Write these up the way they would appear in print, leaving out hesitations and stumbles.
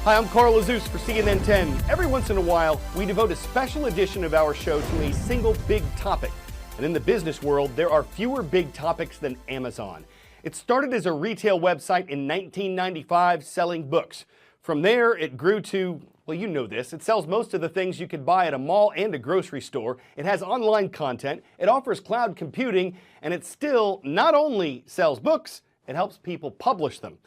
Hi, I'm Carl Azuz for CNN 10. Every once in a while, we devote a special edition of our show to a single big topic. And in the business world, there are fewer big topics than Amazon. It started as a retail website in 1995 selling books. From there, it grew to, well, you know this, it sells most of the things you could buy at a mall and a grocery store. It has online content, it offers cloud computing, and it still not only sells books, it helps people publish them.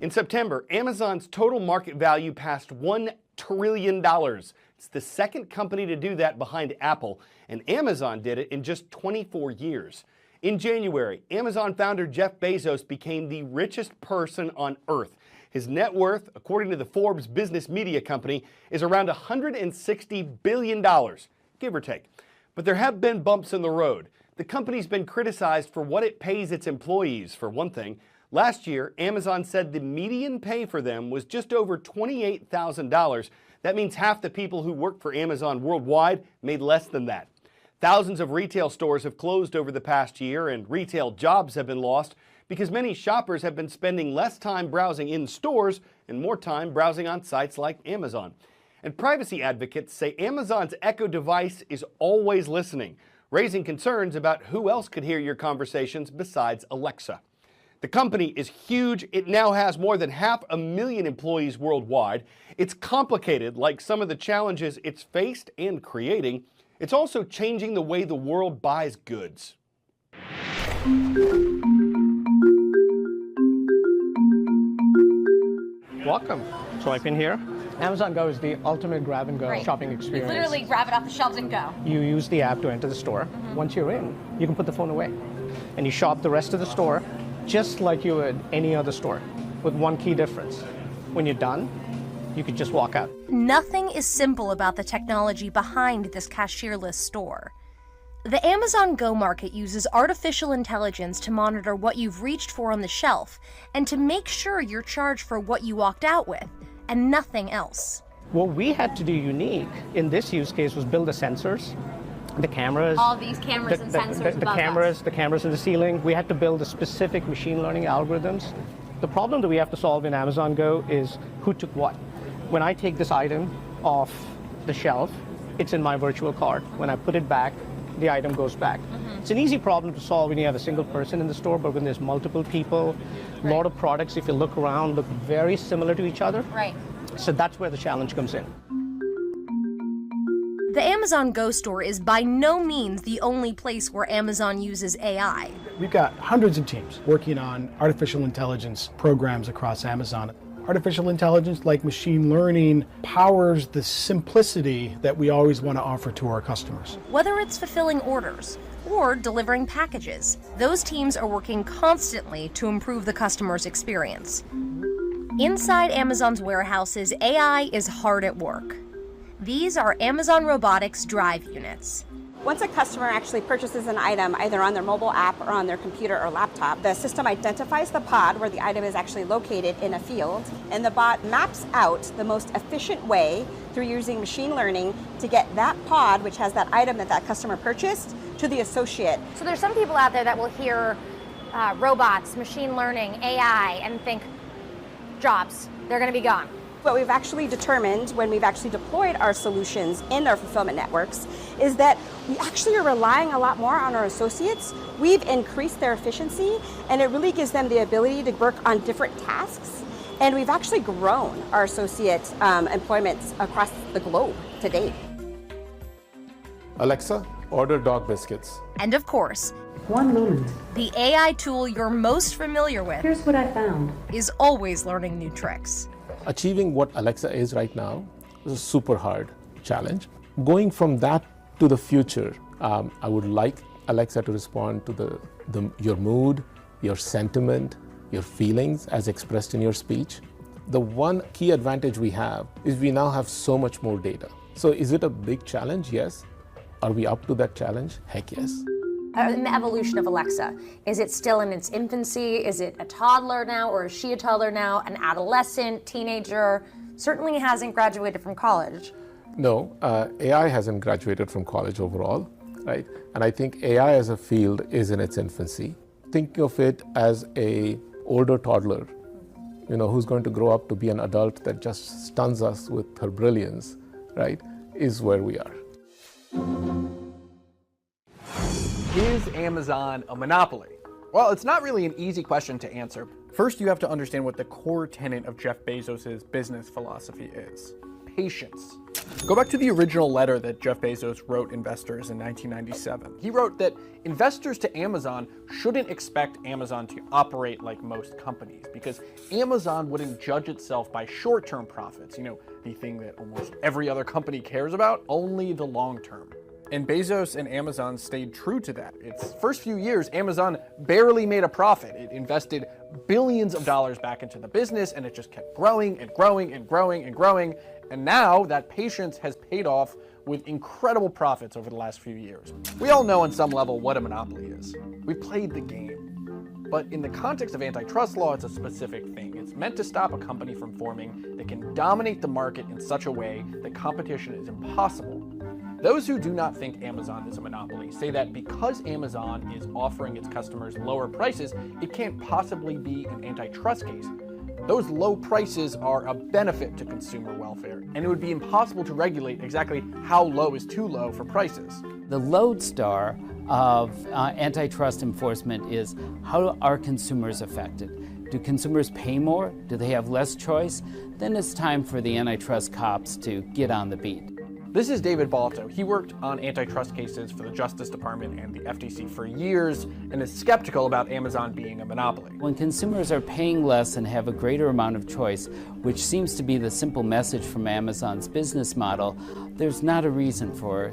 In September, Amazon's total market value passed $1 trillion. It's the second company to do that behind Apple, and Amazon did it in just 24 years. In January, Amazon founder Jeff Bezos became the richest person on earth. His net worth, according to the Forbes Business Media Company, is around $160 billion, give or take. But there have been bumps in the road. The company's been criticized for what it pays its employees, for one thing. Last year, Amazon said the median pay for them was just over $28,000. That means half the people who work for Amazon worldwide made less than that. Thousands of retail stores have closed over the past year, and retail jobs have been lost because many shoppers have been spending less time browsing in stores and more time browsing on sites like Amazon. And privacy advocates say Amazon's Echo device is always listening, raising concerns about who else could hear your conversations besides Alexa. The company is huge. It now has more than 500,000 employees worldwide. It's complicated, like some of the challenges it's faced and creating. It's also changing the way the world buys goods. Welcome. Swipe in here. Amazon Go is the ultimate grab-and-go shopping experience. You literally grab it off the shelves and go. You use the app to enter the store. Once you're in, you can put the phone away. And you shop the rest of the store just like you would any other store, with one key difference. When you're done, you could just walk out. Nothing is simple about the technology behind this cashierless store. The Amazon Go market uses artificial intelligence to monitor what you've reached for on the shelf and to make sure you're charged for what you walked out with, and nothing else. What we had to do unique in this use case was build the sensors, the cameras. All these cameras and sensors above us. The cameras in the ceiling. We had to build the specific machine learning algorithms. The problem that we have to solve in Amazon Go is who took what. When I take this item off the shelf, it's in my virtual cart. When I put it back, the item goes back. It's an easy problem to solve when you have a single person in the store, but when there's multiple people, a lot of products, if you look around, look very similar to each other. Right. So that's where the challenge comes in. The Amazon Go store is by no means the only place where Amazon uses AI. We've got hundreds of teams working on artificial intelligence programs across Amazon. Artificial intelligence, like machine learning, powers the simplicity that we always want to offer to our customers. Whether it's fulfilling orders or delivering packages, those teams are working constantly to improve the customer's experience. Inside Amazon's warehouses, AI is hard at work. These are Amazon Robotics drive units. Once a customer actually purchases an item, either on their mobile app or on their computer or laptop, the system identifies the pod where the item is actually located in a field, and the bot maps out the most efficient way through using machine learning to get that pod, which has that item that that customer purchased, to the associate. So there's some people out there that will hear robots, machine learning, AI, and think jobs, they're going to be gone. What we've actually determined when we've actually deployed our solutions in our fulfillment networks is that we actually are relying a lot more on our associates. We've increased their efficiency, and it really gives them the ability to work on different tasks. And we've actually grown our associate employment across the globe to date. Alexa, order dog biscuits. And of course, 1 moment. the AI tool you're most familiar with Here's what I found. is always learning new tricks. Achieving what Alexa is right now is a super hard challenge. Going from that to the future, I would like Alexa to respond to your mood, your sentiment, your feelings as expressed in your speech. The one key advantage we have is we now have so much more data. So is it a big challenge? Yes. Are we up to that challenge? Heck yes. In the evolution of Alexa, is it still in its infancy? Is it a toddler now, or is she a toddler now, an adolescent, teenager? Certainly hasn't graduated from college. No, AI hasn't graduated from college overall, right? And I think AI as a field is in its infancy. Think of it as an older toddler who's going to grow up to be an adult that just stuns us with her brilliance, right, is where we are. Is Amazon a monopoly? Well, it's not really an easy question to answer. First, you have to understand what the core tenet of Jeff Bezos' business philosophy is: patience. Go back to the original letter that Jeff Bezos wrote investors in 1997. He wrote that investors to Amazon shouldn't expect Amazon to operate like most companies, because Amazon wouldn't judge itself by short-term profits, the thing that almost every other company cares about, only the long term. And Bezos and Amazon stayed true to that. Its first few years, Amazon barely made a profit. It invested billions of dollars back into the business, and it just kept growing and growing and growing and growing. And now that patience has paid off with incredible profits over the last few years. We all know on some level what a monopoly is. We played the game. But in the context of antitrust law, it's a specific thing. It's meant to stop a company from forming that can dominate the market in such a way that competition is impossible. Those who do not think Amazon is a monopoly say that because Amazon is offering its customers lower prices, it can't possibly be an antitrust case. Those low prices are a benefit to consumer welfare, and it would be impossible to regulate exactly how low is too low for prices. The lodestar of antitrust enforcement is, how are consumers affected? Do consumers pay more? Do they have less choice? Then it's time for the antitrust cops to get on the beat. This is David Balto. He worked on antitrust cases for the Justice Department and the FTC for years and is skeptical about Amazon being a monopoly. When consumers are paying less and have a greater amount of choice, which seems to be the simple message from Amazon's business model, there's not a reason for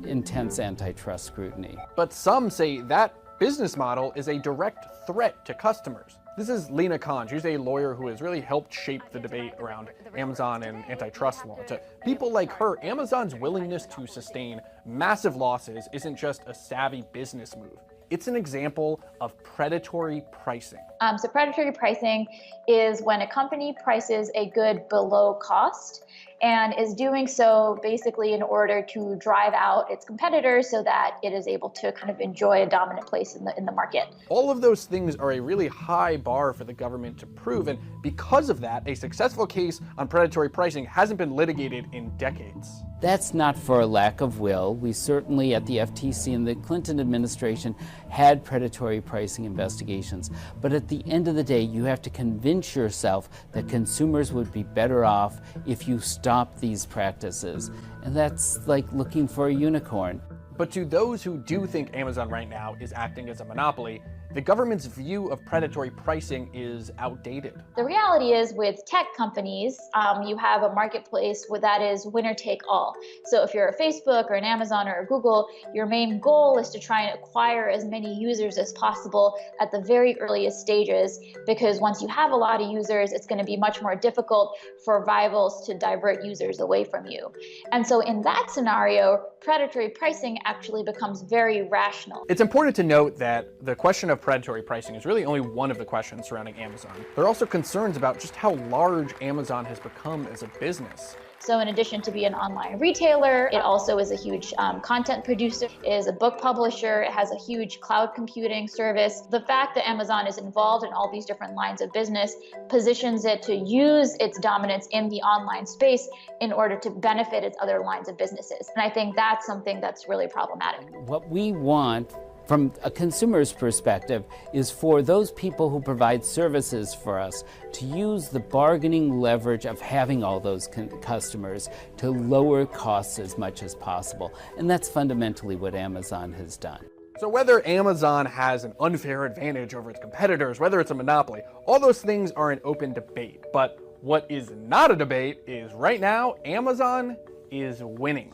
intense antitrust scrutiny. But some say that business model is a direct threat to customers. This is Lena Khan. She's a lawyer who has really helped shape the debate around Amazon and antitrust law. To people like her, Amazon's willingness to sustain massive losses isn't just a savvy business move. It's an example of predatory pricing. So predatory pricing is when a company prices a good below cost and is doing so basically in order to drive out its competitors so that it is able to kind of enjoy a dominant place in the market. All of those things are a really high bar for the government to prove, and because of that, a successful case on predatory pricing hasn't been litigated in decades. That's not for a lack of will. We certainly at the FTC and the Clinton administration had predatory pricing investigations. But at the end of the day, you have to convince yourself that consumers would be better off if you stop these practices. And that's like looking for a unicorn. But to those who do think Amazon right now is acting as a monopoly, the government's view of predatory pricing is outdated. The reality is with tech companies, you have a marketplace that is winner take all. So if you're a Facebook or an Amazon or a Google, your main goal is to try and acquire as many users as possible at the very earliest stages, because once you have a lot of users, it's going to be much more difficult for rivals to divert users away from you. And so in that scenario, predatory pricing actually becomes very rational. It's important to note that the question of predatory pricing is really only one of the questions surrounding Amazon. There are also concerns about just how large Amazon has become as a business. So in addition to being an online retailer, it also is a huge content producer, is a book publisher, it has a huge cloud computing service. The fact that Amazon is involved in all these different lines of business positions it to use its dominance in the online space in order to benefit its other lines of businesses. And I think that's something that's really problematic. What we want from a consumer's perspective is for those people who provide services for us to use the bargaining leverage of having all those customers to lower costs as much as possible. And that's fundamentally what Amazon has done. So whether Amazon has an unfair advantage over its competitors, whether it's a monopoly, all those things are an open debate. But what is not a debate is right now, Amazon is winning.